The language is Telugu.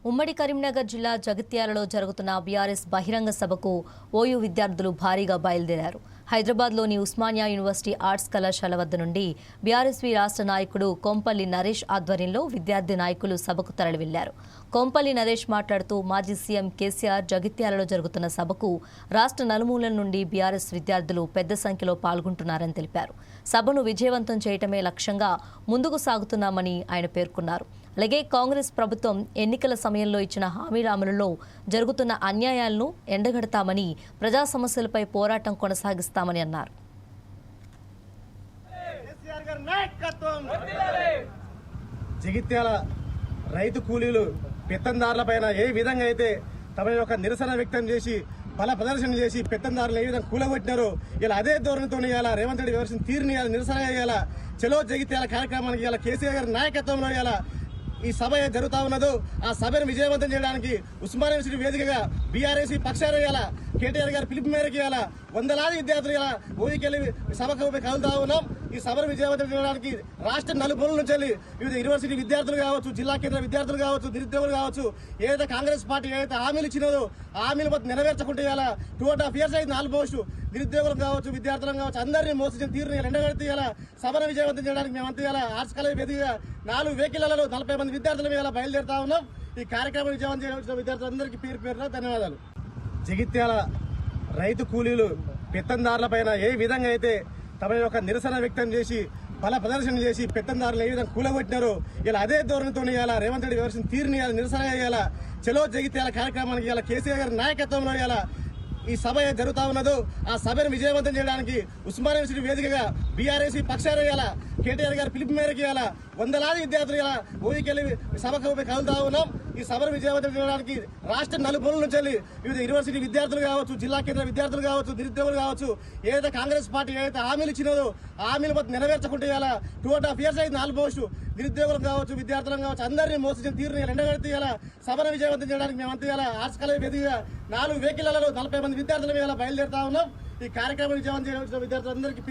ఉమ్మడి కరీంనగర్ జిల్లా జగిత్యాలలో జరుగుతున్న బీఆర్ఎస్ బహిరంగ సభకు ఓయూ విద్యార్థులు భారీగా బయలుదేరారు. హైదరాబాద్లోని ఉస్మానియా యూనివర్సిటీ ఆర్ట్స్ కళాశాల వద్ద నుండి బీఆర్ఎస్వీ రాష్ట్ర నాయకుడు కొంపల్లి నరేష్ ఆధ్వర్యంలో విద్యార్థి నాయకులు సభకు తరలివెళ్లారు. కొంపల్లి నరేష్ మాట్లాడుతూ మాజీ సీఎం కేసీఆర్ జగిత్యాలలో జరుగుతున్న సభకు రాష్ట్ర నలుమూలల నుండి బీఆర్ఎస్ విద్యార్థులు పెద్ద సంఖ్యలో పాల్గొంటున్నారని తెలిపారు. సభను విజయవంతం చేయటమే లక్ష్యంగా ముందుకు సాగుతున్నామని ఆయన పేర్కొన్నారు. అలాగే కాంగ్రెస్ ప్రభుత్వం ఎన్నికల సమయంలో ఇచ్చిన హామీల అమలులో జరుగుతున్న అన్యాయాలను ఎండగడతామని, ప్రజా సమస్యలపై పోరాటం కొనసాగిస్తామని అన్నారు. జగిత్యాల రైతు కూలీలు పెత్తందారులపైన ఏ విధంగా అయితే తమ యొక్క నిరసన వ్యక్తం చేసి బల ప్రదర్శన చేసి పెత్తందారులు ఏ విధంగా కూలగొట్టినారో ఇలా అదే ధోరణితో ఇవాళ రేవంత్ రెడ్డి వివరించిన తీరుని నిరసన ఇవాళ చలో జగిత్యాల కార్యక్రమానికి ఇవాళ కేసీఆర్ గారి నాయకత్వంలో ఇవాళ ఈ సభ జరుగుతా ఉన్నదో ఆ సభను విజయవంతం చేయడానికి ఉస్మానియా యూనివర్సిటీ వేదికగా బీఆర్ఎస్ పక్షాన ఇవాళ కేటీఆర్ గారి పిలుపు మేరకు ఇవాళ వందలాది విద్యార్థులు ఇలా ఊరికెళ్లి సభకు కలుగుతా ఉన్నాం. ఈ సభను విజయవంతం చేయడానికి రాష్ట్ర నలుమూలల నుంచి వివిధ యూనివర్సిటీ విద్యార్థులు కావచ్చు, జిల్లా కేంద్ర విద్యార్థులు కావచ్చు, నిరుద్యోగులు కావచ్చు, ఏదైతే కాంగ్రెస్ పార్టీ ఏదైతే హామీలు ఇచ్చినదో ఆ హామీలు మొత్తం నెరవేర్చకుంటే ఇలా 2.5 years అయింది. ఆల్మోస్ట్ నిరుద్యోగులు కావచ్చు, విద్యార్థులను కావచ్చు, అందరినీ మోసించిన తీరుని ఎండగడితే ఇలా సభను విజయవంతం చేయడానికి మేమంతా ఇలా ఆర్ట్స్ కాలేజ్ వేదికగా 4 వెహికళ్లలో 40 మంది విద్యార్థులు ఇలా బయలుదేరుతా ఉన్నాం. ఈ కార్యక్రమం విజయవంతం చేయడం విద్యార్థులందరికీ పేరున ధన్యవాదాలు. జగిత్యాల రైతు కూలీలు పెత్తందారులపైన ఏ విధంగా అయితే తమ యొక్క నిరసన వ్యక్తం చేసి బల ప్రదర్శన చేసి పెత్తందారులు ఏ విధంగా కూలగొట్టినారో ఇలా అదే ధోరణితో ఇవాళ రేవంత్ రెడ్డి వివరించిన తీరుని నిరసన ఇవాళ చలో జగిత్యాల కార్యక్రమానికి ఇవాళ కేసీఆర్ గారి నాయకత్వంలో ఇవాళ ఈ సభ జరుగుతా ఉన్నదో ఆ సభను విజయవంతం చేయడానికి ఉస్మానియా యూనివర్సిటీ వేదికగా బీఆర్ఎస్ పక్షాన ఇవాళ కేటీఆర్ గారి పిలుపు మేరకు ఇవాళ వందలాది విద్యార్థులు ఇలా ఊరికెళ్లి సభకు కలుగుతా ఉన్నాం. ఈ సభను విజయవంతం చేయడానికి రాష్ట్ర నలుమూలల నుంచి వివిధ యూనివర్సిటీ విద్యార్థులు కావచ్చు, జిల్లా కేంద్ర విద్యార్థులు కావచ్చు, నిరుద్యోగులు కావచ్చు, ఏదైతే కాంగ్రెస్ పార్టీ ఏదైతే హామీలు ఇచ్చినదో ఆ హామీలు మొత్తం నెరవేర్చకుంటే ఇలా 2.5 years అయింది. ఆల్మోస్ట్ నిరుద్యోగులు కావచ్చు, విద్యార్థులను కావచ్చు, అందరినీ మోసించిన తీరుని ఎండగడితే ఇలా సభను విజయవంతం చేయడానికి మేమంతా ఇలా ఆర్ట్స్ కాలేజ్ వేదికగా 4 వెహికళ్లలో 40 మంది విద్యార్థులు ఇలా బయలుదేరుతా ఉన్నాం. ఈ కార్యక్రమం విజయవంతం చేయడం విద్యార్థులందరికీ